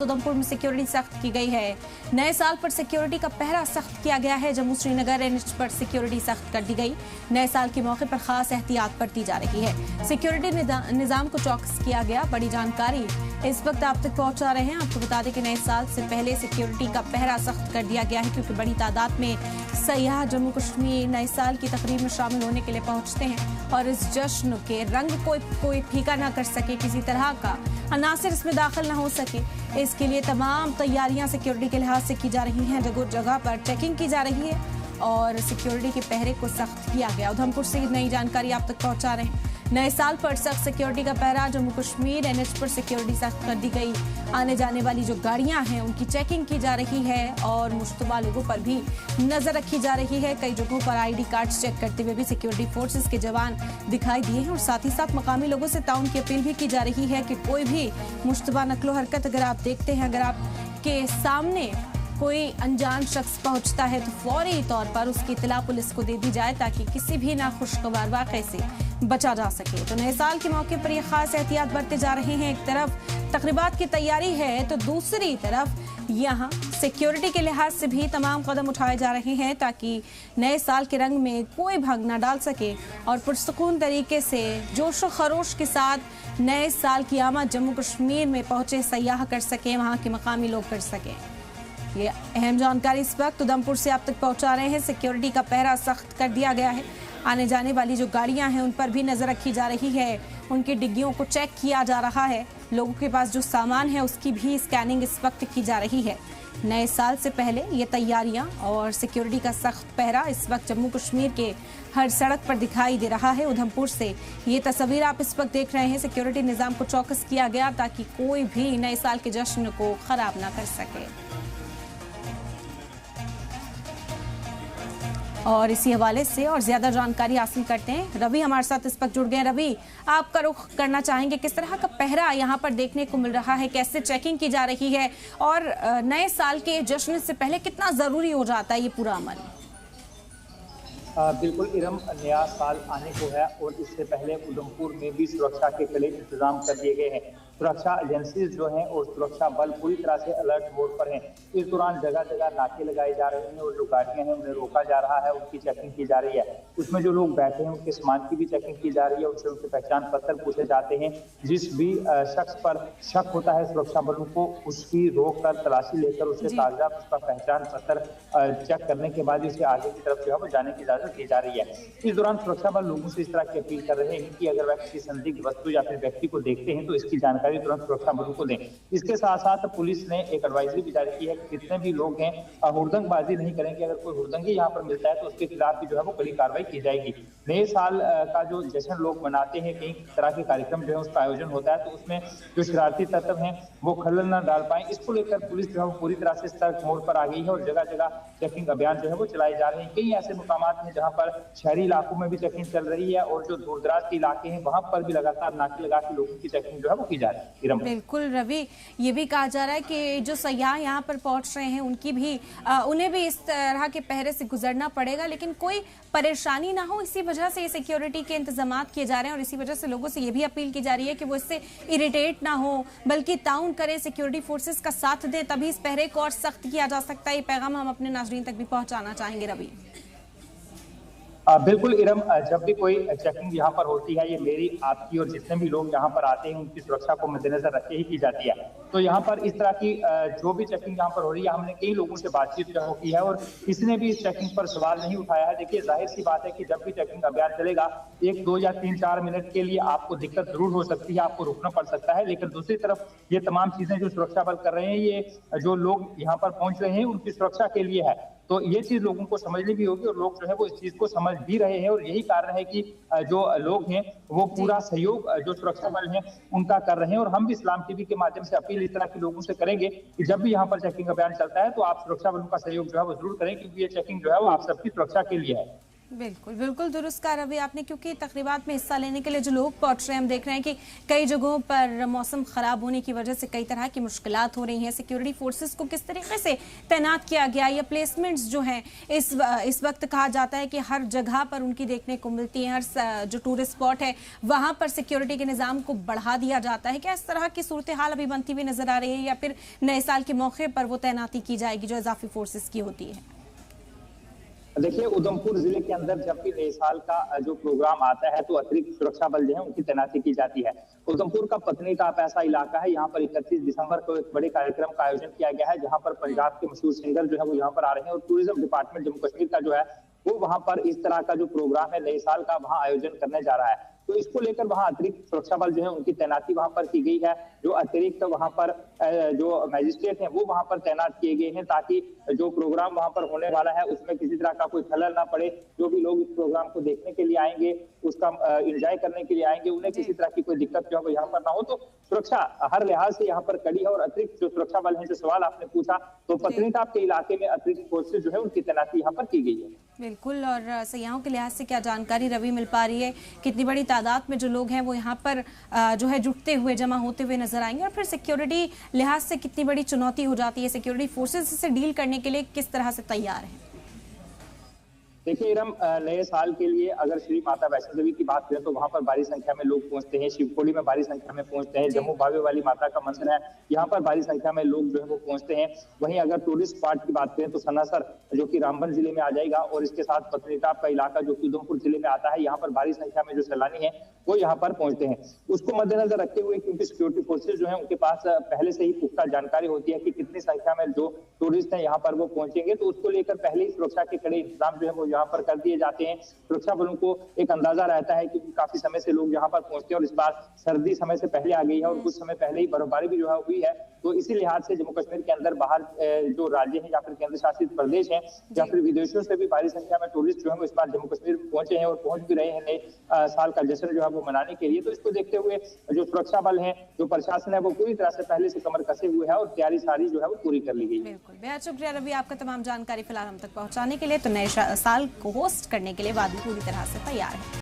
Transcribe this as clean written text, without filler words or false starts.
उधमपुर में सिक्योरिटी सख्त की गई है। नए साल पर सिक्योरिटी का पहरा सख्त किया गया है। जम्मू श्रीनगर एनएच पर सिक्योरिटी सख्त कर दी गई। नए साल के मौके पर खास एहतियात बरती जा रही है। सिक्योरिटी निजाम को चौकस किया गया। बड़ी जानकारी इस वक्त आप तक पहुंचा रहे हैं। आपको बता दें कि नए साल से पहले सिक्योरिटी का पहरा सख्त कर दिया गया है, क्योंकि बड़ी तादाद में सयाह जम्मू कश्मीर नए साल की तकरीब में शामिल होने के लिए पहुंचते हैं और इस जश्न के रंग कोई फीका ना कर सके, किसी तरह का अनासिर इसमें दाखिल ना हो सके, इसके लिए तमाम तैयारियां सिक्योरिटी के लिहाज से की जा रही हैं। जगह जगह पर चेकिंग की जा रही है और सिक्योरिटी के पहरे को सख्त किया गया। उधमपुर से नई जानकारी आप तक पहुंचा रहे हैं। नए साल पर सख्त सिक्योरिटी का पहरा। जम्मू कश्मीर एनएच पर सिक्योरिटी सख्त कर दी गई। आने जाने वाली जो गाड़ियां हैं उनकी चेकिंग की जा रही है और मुश्तबा लोगों पर भी नजर रखी जा रही है। कई जगहों पर आईडी कार्ड चेक करते हुए भी सिक्योरिटी फोर्सेस के जवान दिखाई दिए हैं और साथ ही साथ मकामी लोगों से ताउन की अपील भी की जा रही है कि कोई भी मुश्तबा नकलो हरकत अगर आप देखते हैं, अगर आपके सामने कोई अनजान शख्स पहुंचता है तो फौरी तौर पर उसकी इत्तला पुलिस को दे दी जाए, ताकि किसी भी नाखुशगवार वाक़े से बचा जा सके। तो नए साल के मौके पर ये खास एहतियात बरते जा रहे हैं। एक तरफ तकरीबात की तैयारी है तो दूसरी तरफ यहाँ सिक्योरिटी के लिहाज से भी तमाम कदम उठाए जा रहे हैं, ताकि नए साल के रंग में कोई भाग ना डाल सके और पुरसुकून तरीके से जोश व खरोश के साथ नए साल की आमद जम्मू कश्मीर में पहुंचे सयाह कर सकें, वहाँ के मकामी लोग कर सकें। ये अहम जानकारी इस वक्त उधमपुर से आप तक पहुंचा रहे हैं। सिक्योरिटी का पहरा सख्त कर दिया गया है। आने जाने वाली जो गाड़ियां हैं उन पर भी नजर रखी जा रही है। उनकी डिग्गियों को चेक किया जा रहा है। लोगों के पास जो सामान है उसकी भी स्कैनिंग इस वक्त की जा रही है। नए साल से पहले ये तैयारियां और सिक्योरिटी का सख्त पहरा इस वक्त जम्मू कश्मीर के हर सड़क पर दिखाई दे रहा है। उधमपुर से ये तस्वीर आप इस वक्त देख रहे हैं। सिक्योरिटी निजाम को चौकस किया गया ताकि कोई भी नए साल के जश्न को खराब ना कर सके। और इसी हवाले से और ज्यादा जानकारी हासिल करते हैं। रवि हमारे साथ इस वक्त जुड़ गए। रवि, आपका रुख करना चाहेंगे, किस तरह का पहरा यहाँ पर देखने को मिल रहा है, कैसे चेकिंग की जा रही है और नए साल के जश्न से पहले कितना जरूरी हो जाता है ये पूरा अमल? बिल्कुल इरम, नया साल आने को है और इससे पहले उधमपुर में भी सुरक्षा के कड़े इंतजाम कर दिए गए हैं। सुरक्षा एजेंसीज जो हैं और सुरक्षा बल पूरी तरह से अलर्ट मोड पर हैं। इस दौरान जगह जगह नाके लगाए जा रहे हैं और जो गाड़ियां हैं उन्हें रोका जा रहा है, उनकी चेकिंग की जा रही है। उसमें जो लोग बैठे हैं उनके सामान की भी चेकिंग की जा रही है, उनसे उनके पहचान पत्र पूछे जाते हैं। जिस भी शख्स पर शक होता है सुरक्षा बलों को उसकी रोक कर तलाशी लेकर उसके कागजात, उसका पहचान पत्र चेक करने के बाद उसे आगे की तरफ जो है वो जाने की इजाजत दी जा रही है। इस दौरान सुरक्षा बल लोगों से इस तरह की अपील कर रहे हैं कि अगर वह किसी संदिग्ध वस्तु या फिर व्यक्ति को देखते हैं तो इसकी जानकारी तुरंत सुरक्षा बलों को दें। इसके साथ साथ पुलिस ने एक एडवाइजरी भी जारी की है कि जितने भी लोग हैं हुड़दंगबाजी नहीं करेंगे। अगर कोई हुड़दंगी यहाँ पर मिलता है तो उसके खिलाफ भी जो है वो कड़ी कार्रवाई की जाएगी। नए साल का जो जश्न लोग मनाते हैं, कई तरह के कार्यक्रम जो है उसका आयोजन होता है, तो उसमें जो शरारती तत्व हैं वो खलल न डाल पाए, इसको लेकर पुलिस जो है वो पूरी तरह से सतर्क मोड पर आ गई है और जगह जगह चेकिंग अभियान जो है वो चलाए जा रहे हैं। कई ऐसे मुकामात हैं जहाँ पर शहरी इलाकों में भी चेकिंग चल रही है और जो दूर दराज के इलाके हैं वहां पर भी लगातार नाके लगा के लोगों की चेकिंग जो है वो की जा रही है। बिल्कुल रवि, ये भी कहा जा रहा है कि जो सयाह यहाँ पर पहुंच रहे हैं उनकी भी उन्हें भी इस तरह के पहरे से गुजरना पड़ेगा, लेकिन कोई परेशानी ना हो, इसी वजह से ये सिक्योरिटी के इंतजाम किए जा रहे हैं और इसी वजह से लोगों से ये भी अपील की जा रही है कि वो इससे इरिटेट ना हो, बल्कि ताउन करें, सिक्योरिटी फोर्सेस का साथ दें, तभी इस पहरे को और सख्त किया जा सकता है। ये पैगाम हम अपने नाज़रीन तक भी पहुंचाना चाहेंगे। रवि, बिल्कुल इरम, जब भी कोई चेकिंग यहाँ पर होती है, ये मेरी आपकी और जितने भी लोग यहाँ पर आते हैं उनकी सुरक्षा को मद्देनजर रख के ही की जाती है। तो यहाँ पर इस तरह की जो भी चेकिंग यहाँ पर हो रही है, हमने कई लोगों से बातचीत जो की है और किसी ने भी इस चेकिंग पर सवाल नहीं उठाया है। देखिए, जाहिर सी बात है कि जब भी चेकिंग अभियान चलेगा 1, 2 या 3, 4 मिनट के लिए आपको दिक्कत जरूर हो सकती है, आपको रुकना पड़ सकता है, लेकिन दूसरी तरफ ये तमाम चीजें जो सुरक्षा बल कर रहे हैं, ये जो लोग यहाँ पर पहुंच रहे हैं उनकी सुरक्षा के लिए है। तो ये चीज लोगों को समझनी भी होगी और लोग जो है वो इस चीज को समझ भी रहे हैं और यही कारण है कि जो लोग हैं वो पूरा सहयोग जो सुरक्षा बल हैं उनका कर रहे हैं। और हम भी इस्लाम टीवी के माध्यम से अपील इस तरह के लोगों से करेंगे कि जब भी यहाँ पर चेकिंग अभियान चलता है तो आप सुरक्षा बलों का सहयोग जो है वो जरूर करें, क्योंकि ये चेकिंग जो है वो आप सबकी सुरक्षा के लिए है। बिल्कुल बिल्कुल दुरुस्त कहा रवि आपने, क्योंकि तकरीबात में हिस्सा लेने के लिए जो लोग पहुंच रहे हैं, हम देख रहे हैं कि कई जगहों पर मौसम खराब होने की वजह से कई तरह की मुश्किलात हो रही हैं। सिक्योरिटी फोर्सेस को किस तरीके से तैनात किया गया, या प्लेसमेंट्स जो हैं इस वक्त कहा जाता है कि हर जगह पर उनकी देखने को मिलती है, हर जो टूरिस्ट स्पॉट है वहां पर सिक्योरिटी के निज़ाम को बढ़ा दिया जाता है। क्या इस तरह की सूरत हाल अभी बनती हुई नजर आ रही है, या फिर नए साल के मौके पर वो तैनाती की जाएगी जो इजाफी फोर्सेस की होती है? देखिए, उधमपुर जिले के अंदर जब भी नए साल का जो प्रोग्राम आता है तो अतिरिक्त सुरक्षा बल जो है उनकी तैनाती की जाती है। उधमपुर का पत्नीटाप ऐसा इलाका है, यहाँ पर 31 दिसंबर को एक बड़े कार्यक्रम का आयोजन किया गया है, जहाँ पर पंजाब के मशहूर सिंगर जो है वो यहाँ पर आ रहे हैं, और टूरिज्म डिपार्टमेंट जम्मू कश्मीर का जो है वो वहाँ पर इस तरह का जो प्रोग्राम है नए साल का वहाँ आयोजन करने जा रहा है। तो इसको लेकर वहां अतिरिक्त सुरक्षा बल जो है उनकी तैनाती वहां पर की गई है। जो अतिरिक्त वहां पर जो मैजिस्ट्रेट हैं वो वहां पर तैनात किए गए हैं, ताकि जो प्रोग्राम वहां पर होने वाला है उसमें किसी तरह का कोई खलल ना पड़े। जो भी लोग इस प्रोग्राम को देखने के लिए आएंगे, उसका एंजॉय करने के लिए आएंगे, उन्हें किसी तरह की कोई दिक्कत जो है यहाँ पर ना हो। तो सुरक्षा हर लिहाज से यहाँ पर कड़ी है। और अतिरिक्त जो सुरक्षा बल है, जो सवाल आपने पूछा, तो पत्नीटाप के इलाके में अतिरिक्त फोर्सेज जो है उनकी तैनाती यहाँ पर की गई है। बिल्कुल। और सयाहों के लिहाज से क्या जानकारी रवि मिल पा रही है, कितनी बड़ी तादाद में जो लोग हैं वो यहाँ पर जो है जुटते हुए जमा होते हुए नजर आएंगे, और फिर सिक्योरिटी लिहाज से कितनी बड़ी चुनौती हो जाती है, सिक्योरिटी फोर्सेज से डील करने के लिए किस तरह से तैयार है? देखिए इरम, नए साल के लिए अगर श्री माता वैष्णो देवी की बात करें तो वहां पर भारी संख्या में लोग पहुंचते हैं। शिवखोड़ी में भारी संख्या में पहुंचते हैं। जम्मू भावे वाली माता का मंदिर है, यहाँ पर भारी संख्या में लोग जो है वो पहुंचते हैं। वहीं अगर टूरिस्ट स्पॉट की बात करें तो सनासर जो कि रामबन जिले में आ जाएगा, और इसके साथ पत्नीटाप का इलाका जो कि उधमपुर जिले में आता है, यहाँ पर भारी संख्या में जो सैलानी है वो यहाँ पर पहुंचते हैं। उसको मद्देनजर रखते हुए, क्योंकि सिक्योरिटी फोर्सेज जो है उनके पास पहले से ही पुख्ता जानकारी होती है कि कितनी संख्या में जो टूरिस्ट है यहाँ पर वो पहुंचेंगे, तो उसको लेकर पहले ही सुरक्षा के कड़े इंतजाम जो है वो यहाँ पर कर दिए जाते हैं। सुरक्षा बलों को एक अंदाजा रहता है कि काफी समय से लोग यहाँ पर पहुंचते हैं, और इस बार सर्दी समय से पहले आ गई है और कुछ समय पहले ही बर्फबारी भी जो है हुई है। तो इसी लिहाज से जम्मू कश्मीर के अंदर बाहर जो राज्य है या फिर केंद्र शासित प्रदेश है या फिर विदेशों से भी भारी संख्या में टूरिस्ट जो है इस बार जम्मू कश्मीर पहुंचे हैं और पहुंच भी रहे हैं नए साल का जश्न जो है वो मनाने के लिए। तो इसको देखते हुए जो सुरक्षा बल है, जो प्रशासन है, वो पूरी तरह से पहले से कमर कसे हुए है और तैयारी सारी जो है वो पूरी कर ली गई है। बिल्कुल, बेहद शुक्रिया रवि आपका तमाम जानकारी फिलहाल हम तक पहुंचाने के लिए। तो नए साल को होस्ट करने के लिए वादी पूरी तरह से तैयार है।